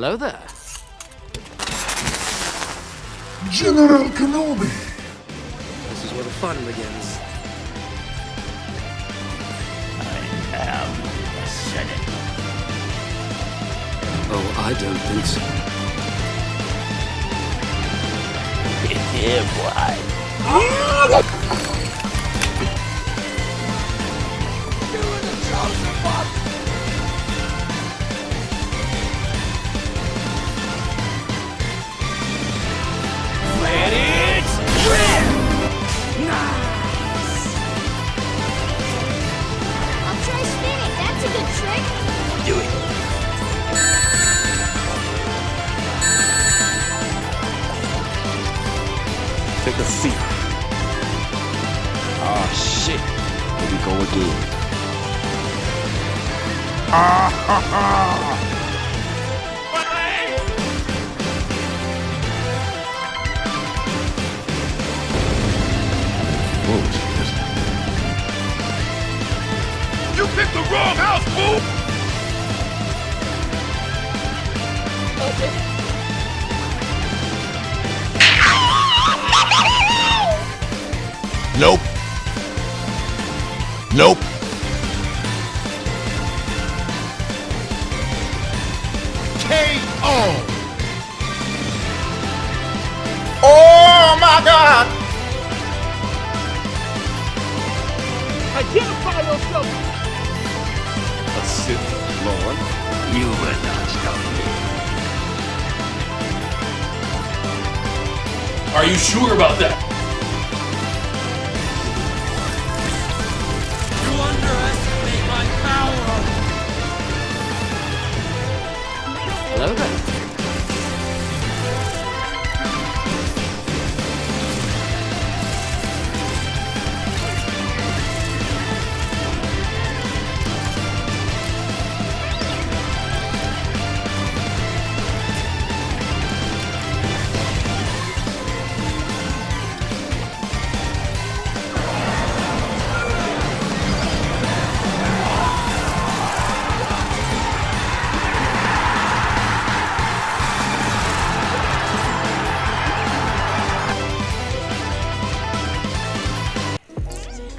Hello there. General Kenobi! This is where the fun begins. I am the Senate. Oh, I don't think so. Yeah, boy. Let it rip! Nice! I'll try spinning. That's a good trick. Do it. Take a seat. Oh shit. Here we go again. Ah ha ha! You picked the wrong house, fool! Nope. Nope. KO! Oh my God! Identify yourself! A Sith Lord. You will not stop me. Are you sure about that? You underestimate my power! Hello there.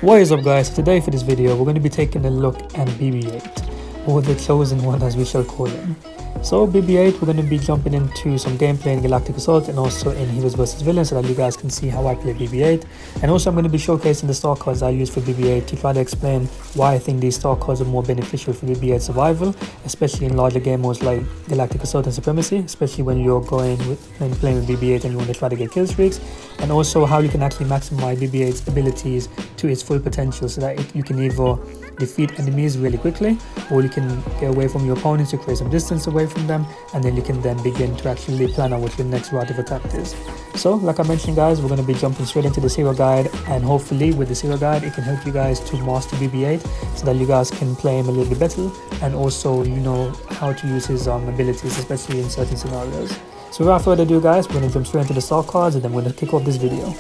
What is up guys, today for this video we're going to be taking a look at BB8, or the chosen one as we shall call him. So BB8, we're going to be jumping into some gameplay in Galactic Assault and also in Heroes vs Villains so that you guys can see how I play BB8. And also I'm going to be showcasing the star cards I use for BB8 to try to explain why I think these star cards are more beneficial for BB8 survival, especially in larger game modes like Galactic Assault and Supremacy, especially when you're going with and playing with BB8 and you want to try to get kill streaks, and also how you can actually maximize BB8's abilities to its full potential so that you can either defeat enemies really quickly, or you can get away from your opponents to create some distance away from them, and then you can then begin to actually plan out what your next route of attack is. So like I mentioned guys, we're going to be jumping straight into the hero guide, and hopefully with this hero guide it can help you guys to master BB8 so that you guys can play him a little bit better, and also you know how to use his abilities, especially in certain scenarios. So without further ado guys, we're going to jump straight into the star cards and then we're going to kick off this video.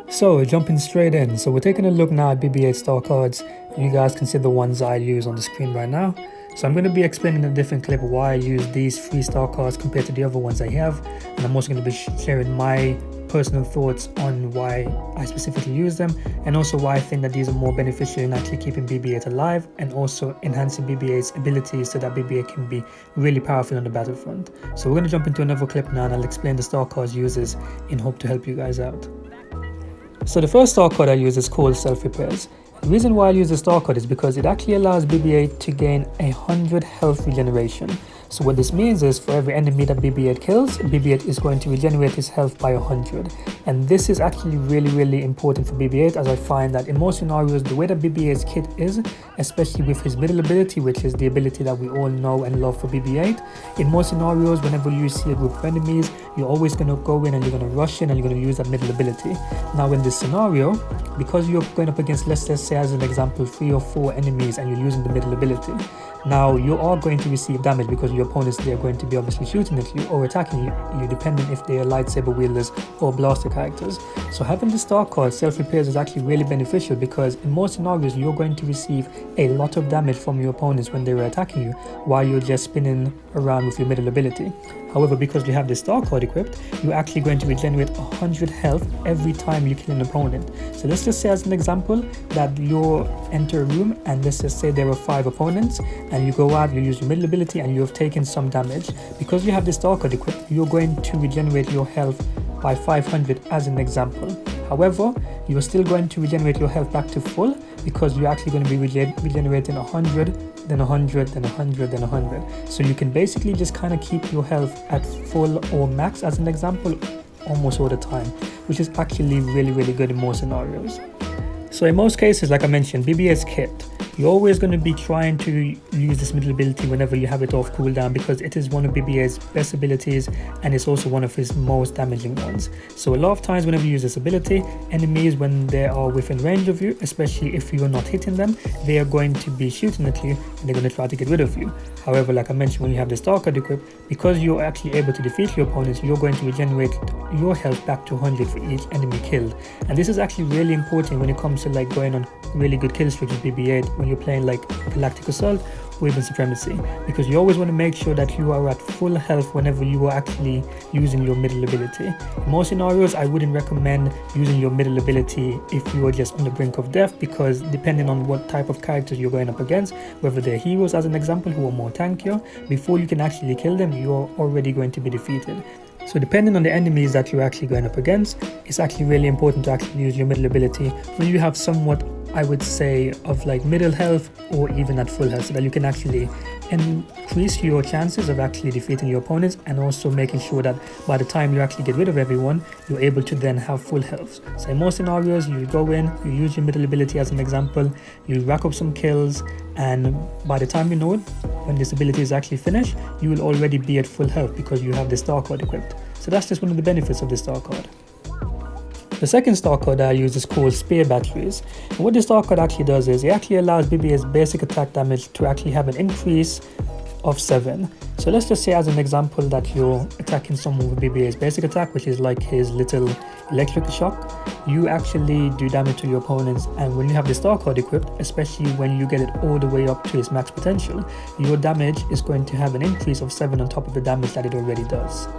So jumping straight in, so we're taking a look now at BB8 star cards. You guys can see the ones I use on the screen right now. So I'm going to be explaining in a different clip why I use these 3 star cards compared to the other ones I have, and I'm also going to be sharing my personal thoughts on why I specifically use them, and also why I think that these are more beneficial in actually keeping BB8 alive and also enhancing BB8's abilities so that BB8 can be really powerful on the battlefront. So we're going to jump into another clip now and I'll explain the star cards uses in hope to help you guys out. So the first star card I use is called Self Repairs. The reason why I use the star card is because it actually allows BB8 to gain 100 health regeneration. So what this means is for every enemy that BB8 kills, BB8 is going to regenerate his health by 100. And this is actually really important for BB8, as I find that in most scenarios, the way that BB8's kit is, especially with his middle ability, which is the ability that we all know and love for BB8, in most scenarios, whenever you see a group of enemies, you're always going to go in and you're going to rush in and you're going to use that middle ability. Now in this scenario, because you're going up against, let's just say as an example, 3 or 4 enemies and you're using the middle ability, now you are going to receive damage because your opponents, they are going to be obviously shooting at you or attacking you depending if they are lightsaber wielders or blaster characters. So having the star card self-repairs is actually really beneficial because in most scenarios you're going to receive a lot of damage from your opponents when they were attacking you while you're just spinning around with your middle ability. However, because you have the star card equipped, you're actually going to regenerate 100 health every time you kill an opponent. So let's just say as an example that you enter a room and let's just say there are 5 opponents and you go out, you use your middle ability and you have taken some damage. Because you have the star card equipped, you're going to regenerate your health by 500 as an example. However, you are still going to regenerate your health back to full because you're actually going to be regenerating 100, then 100, then 100, then 100. So you can basically just kind of keep your health at full or max as an example almost all the time, which is actually really good in most scenarios. So in most cases, like I mentioned, BB8's kit, you're always going to be trying to use this middle ability whenever you have it off cooldown because it is one of BB8's best abilities and it's also one of his most damaging ones. So a lot of times whenever you use this ability, enemies when they are within range of you, especially if you're not hitting them, they are going to be shooting at you and they're going to try to get rid of you. However, like I mentioned, when you have the star card equipped, because you're actually able to defeat your opponents, you're going to regenerate your health back to 100 for each enemy killed. And this is actually really important when it comes to like going on really good kill streaks with BB8 when you're playing like Galactic Assault or even Supremacy, because you always want to make sure that you are at full health whenever you are actually using your middle ability. In most scenarios, I wouldn't recommend using your middle ability if you are just on the brink of death, because depending on what type of characters you're going up against, whether they're heroes as an example who are more tankier, before you can actually kill them, you're already going to be defeated. So depending on the enemies that you're actually going up against, it's actually really important to actually use your middle ability when you have somewhat, I would say, of like middle health or even at full health, so that you can actually increase your chances of actually defeating your opponents and also making sure that by the time you actually get rid of everyone, you're able to then have full health. So in most scenarios, you go in, you use your middle ability as an example, you rack up some kills, and by the time you know it, when this ability is actually finished, you will already be at full health because you have the star card equipped. So that's just one of the benefits of the star card. The second star card I use is called Spear Batteries, and what this star card actually does is it actually allows BB8's basic attack damage to actually have an increase of 7. So let's just say as an example that you're attacking someone with BB8's basic attack, which is like his little electric shock. You actually do damage to your opponents, and when you have the star card equipped, especially when you get it all the way up to its max potential, your damage is going to have an increase of 7 on top of the damage that it already does.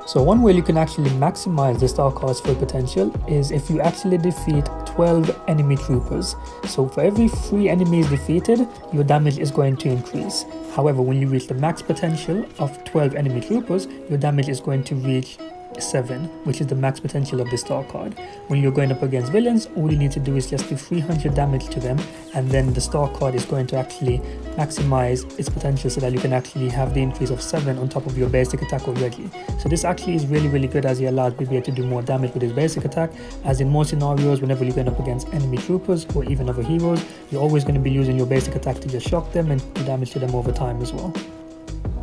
So one way you can actually maximize the star card's full potential is if you actually defeat 12 enemy troopers. So for every 3 enemies defeated, your damage is going to increase. However, when you reach the max potential of 12 enemy troopers, your damage is going to reach 7, which is the max potential of the star card. When you're going up against villains, all you need to do is just do 300 damage to them, and then the star card is going to actually maximize its potential so that you can actually have the increase of 7 on top of your basic attack already. So this actually is really good, as it allows BB8 to do more damage with his basic attack, as in most scenarios whenever you're going up against enemy troopers or even other heroes, you're always going to be using your basic attack to just shock them and do damage to them over time as well.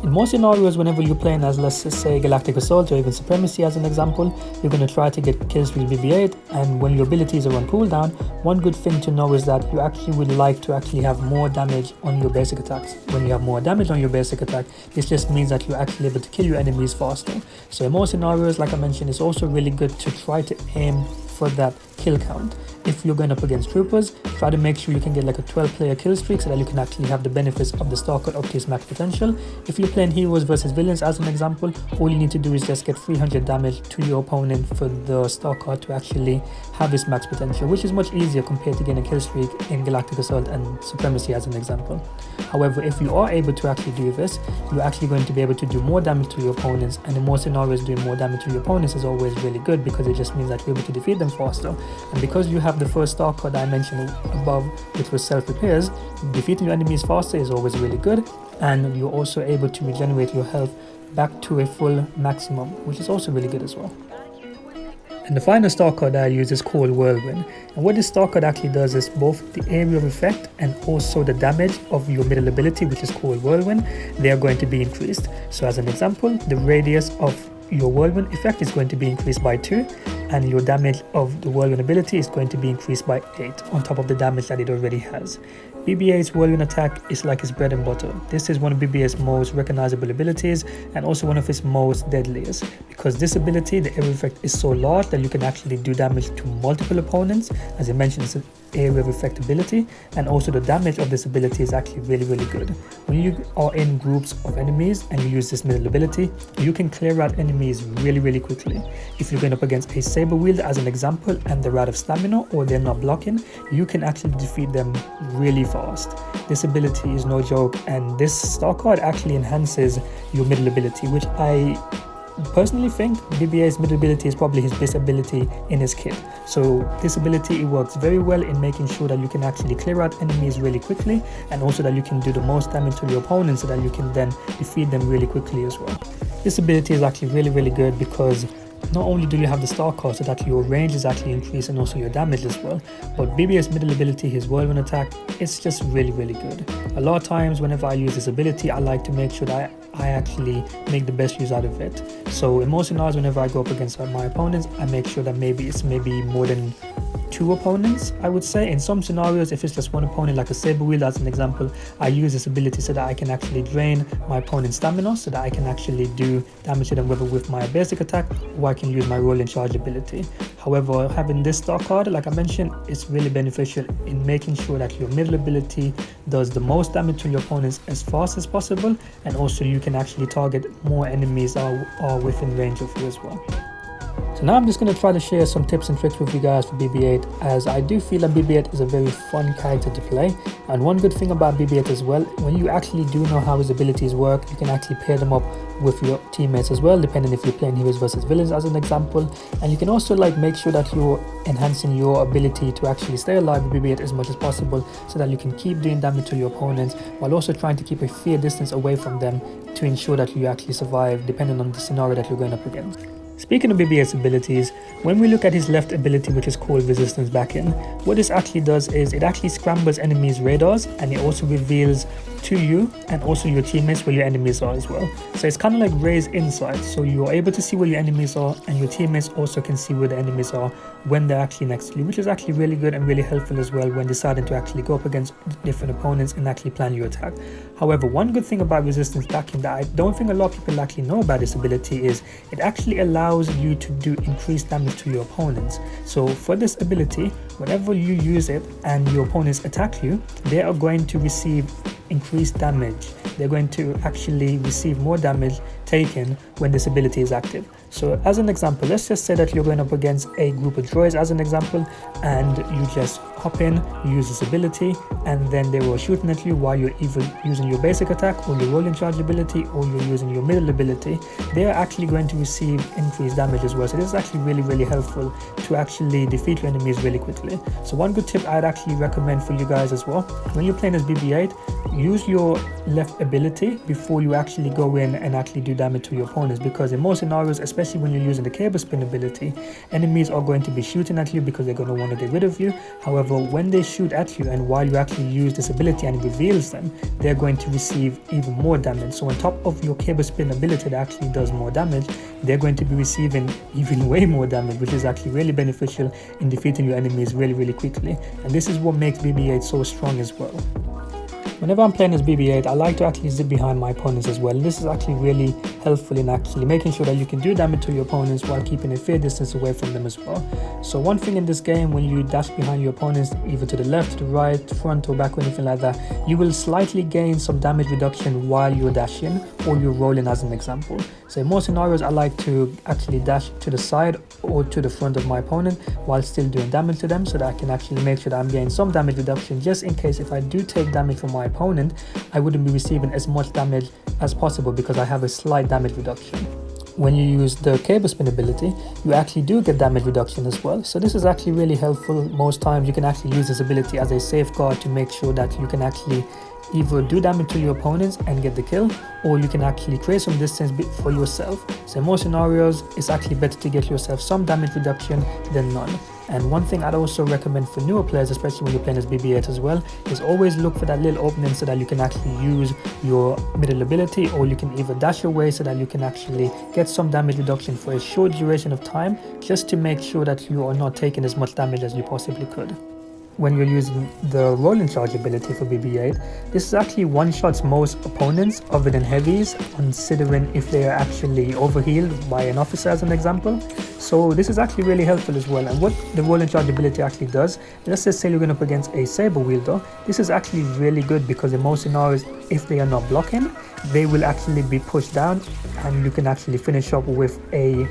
In most scenarios, whenever you're playing as, let's just say, Galactic Assault or even Supremacy as an example, you're going to try to get kills with BB8, and when your abilities are on cooldown, one good thing to know is that you actually would like to actually have more damage on your basic attacks. When you have more damage on your basic attack, this just means that you're actually able to kill your enemies faster. So in most scenarios, like I mentioned, it's also really good to try to aim for that kill count. If you're going up against troopers, try to make sure you can get like a 12-player kill streak so that you can actually have the benefits of the star card up to its max potential. If you're playing heroes versus villains as an example, all you need to do is just get 300 damage to your opponent for the star card to actually have its max potential, which is much easier compared to getting a kill streak in Galactic Assault and Supremacy as an example. However, if you are able to actually do this, you're actually going to be able to do more damage to your opponents, and in more scenarios doing more damage to your opponents is always really good because it just means that you're able to defeat them faster. And because you have the first star card I mentioned above, which was self-repairs, defeating your enemies faster is always really good, and you're also able to regenerate your health back to a full maximum, which is also really good as well. And the final star card that I use is called Whirlwind, and what this star card actually does is both the area of effect and also the damage of your middle ability, which is called Whirlwind, they are going to be increased. So as an example, the radius of your whirlwind effect is going to be increased by 2, and your damage of the whirlwind ability is going to be increased by 8 on top of the damage that it already has. BB8's whirlwind attack is like its bread and butter. This is one of BB8's most recognizable abilities and also one of its most deadliest, because this ability, the area effect, is so large that you can actually do damage to multiple opponents. As I mentioned, it's an area of effect ability, and also the damage of this ability is actually really good. When you are in groups of enemies and you use this middle ability, you can clear out enemies really quickly. If you're going up against a saber wielder as an example and they're out of stamina or they're not blocking, you can actually defeat them really fast. This ability is no joke, and this star card actually enhances your middle ability, which I personally think BB8's middle ability is probably his best ability in his kit. So this ability, it works very well in making sure that you can actually clear out enemies really quickly, and also that you can do the most damage to your opponents so that you can then defeat them really quickly as well. This ability is actually really good because not only do you have the star card so that your range is actually increased and also your damage as well, but BB8's middle ability, his whirlwind attack, it's just really good. A lot of times whenever I use this ability, I like to make sure that I actually make the best use out of it. So in most scenarios, whenever I go up against my opponents, I make sure that it's maybe more than 2 opponents, I would say. In some scenarios, if it's just one opponent, like a saber wielder as an example, I use this ability so that I can actually drain my opponent's stamina so that I can actually do damage to them, whether with my basic attack or I can use my roll and charge ability. However, having this star card, like I mentioned, is really beneficial in making sure that your middle ability does the most damage to your opponents as fast as possible, and also you can actually target more enemies that are within range of you as well. So now I'm just going to try to share some tips and tricks with you guys for BB8, as I do feel that BB8 is a very fun character to play. And one good thing about BB8 as well, when you actually do know how his abilities work, you can actually pair them up with your teammates as well, depending if you're playing heroes versus villains as an example. And you can also make sure that you're enhancing your ability to actually stay alive with BB8 as much as possible, so that you can keep doing damage to your opponents while also trying to keep a fair distance away from them to ensure that you actually survive depending on the scenario that you're going up against. Speaking of BB8's abilities, when we look at his left ability, which is called Resistance Back-In, what this actually does is it actually scrambles enemies' radars, and it also reveals to you and also your teammates where your enemies are as well. So it's kind of like Ray's Insight, so you're able to see where your enemies are, and your teammates also can see where the enemies are when they're actually next to you, which is actually really good and really helpful as well when deciding to actually go up against different opponents and actually plan your attack. However, one good thing about Resistance Back-In that I don't think a lot of people actually know about this ability is it actually allows you to do increased damage to your opponents. So for this ability, whenever you use it and your opponents attack you, they are going to receive increased damage. They're going to actually receive more damage taken when this ability is active. So as an example, let's just say that you're going up against a group of droids as an example, and you just hop in, you use this ability, and then they were shooting at you while you're either using your basic attack or your roll and charge ability or you're using your middle ability. They are actually going to receive increased damage as well. So this is actually really helpful to actually defeat your enemies really quickly. So one good tip I'd actually recommend for you guys as well, when you're playing as BB8, use your left ability before you actually go in and actually do damage to your opponents, because in most scenarios, especially when you're using the cable spin ability, enemies are going to be shooting at you because they're going to want to get rid of you. However, when they shoot at you and while you actually use this ability and it reveals them, they're going to receive even more damage. So on top of your cable spin ability that actually does more damage, they're going to be receiving even way more damage, which is actually really beneficial in defeating your enemies really quickly. And this is what makes BB8 so strong as well. Whenever I'm playing as BB8, I like to actually zip behind my opponents as well. And this is actually really helpful in actually making sure that you can do damage to your opponents while keeping a fair distance away from them as well. So one thing in this game, when you dash behind your opponents, either to the left, to the right, front or back or anything like that, you will slightly gain some damage reduction while you're dashing or you're rolling as an example. So in most scenarios, I like to actually dash to the side or to the front of my opponent while still doing damage to them, so that I can actually make sure that I'm getting some damage reduction, just in case if I do take damage from my opponent, I wouldn't be receiving as much damage as possible because I have a slight damage reduction. When you use the cable spin ability, you actually do get damage reduction as well. So this is actually really helpful. Most times you can actually use this ability as a safeguard to make sure that you can actually either do damage to your opponents and get the kill, or you can actually create some distance for yourself. So in most scenarios, it's actually better to get yourself some damage reduction than none. And one thing I'd also recommend for newer players, especially when you're playing as BB8 as well, is always look for that little opening so that you can actually use your middle ability, or you can either dash away so that you can actually get some damage reduction for a short duration of time, just to make sure that you are not taking as much damage as you possibly could. When you're using the rolling charge ability for BB8, this is actually one-shots most opponents other than heavies, considering if they are actually overhealed by an officer as an example. So this is actually really helpful as well. And what the rolling charge ability actually does, let's just say you're going up against a saber wielder, this is actually really good because in most scenarios, if they are not blocking, they will actually be pushed down and you can actually finish up with a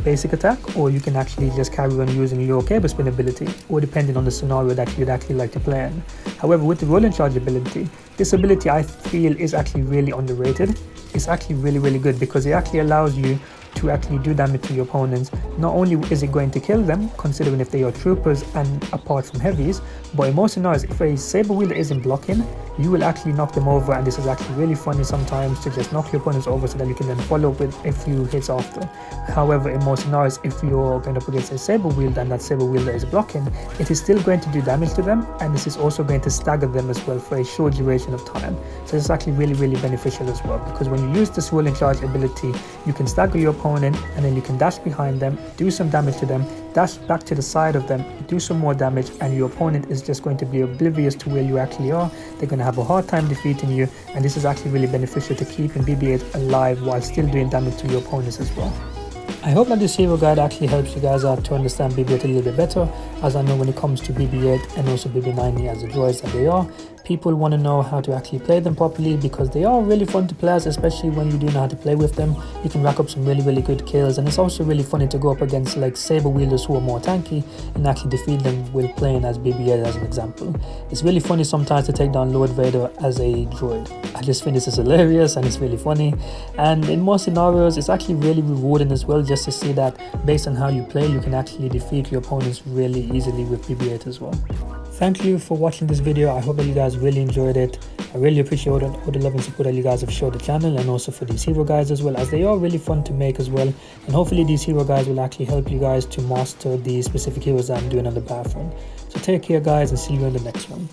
basic attack, or you can actually just carry on using your cable spin ability, or depending on the scenario that you'd actually like to play in. However, with the rolling charge ability, this ability I feel is actually really underrated. It's actually really good because it actually allows you to actually do damage to your opponents. Not only is it going to kill them, considering if they are troopers and apart from heavies, but in most scenarios, if a saber wielder isn't blocking, you will actually knock them over, and this is actually really funny sometimes to just knock your opponents over so that you can then follow up with a few hits after. However, in most scenarios, if you're going up against a saber wielder and that saber wielder is blocking, it is still going to do damage to them, and this is also going to stagger them as well for a short duration of time. So it's actually really beneficial as well, because when you use this rolling charge ability, you can stagger your opponent and then you can dash behind them, do some damage to them, dash back to the side of them, do some more damage, and your opponent is just going to be oblivious to where you actually are. They're going to have a hard time defeating you, and this is actually really beneficial to keeping BB8 alive while still doing damage to your opponents as well. I hope that this hero guide actually helps you guys out to understand BB8 a little bit better, as I know when it comes to BB8 and also BB9 as the droids that they are, people want to know how to actually play them properly, because they are really fun to play as, especially when you do know how to play with them. You can rack up some really good kills, and it's also really funny to go up against like saber wielders who are more tanky and actually defeat them while playing as BB8 as an example. It's really funny sometimes to take down Lord Vader as a droid. I just think this is hilarious and it's really funny, and in most scenarios it's actually really rewarding as well, just to see that based on how you play, you can actually defeat your opponents really easily with BB8 as well. Thank you for watching this video. I hope that you guys really enjoyed it. I really appreciate all the love and support that you guys have showed the channel, and also for these hero guides as well, as they are really fun to make as well. And hopefully these hero guides will actually help you guys to master the specific heroes that I'm doing on the Battlefront. So take care guys, and see you in the next one.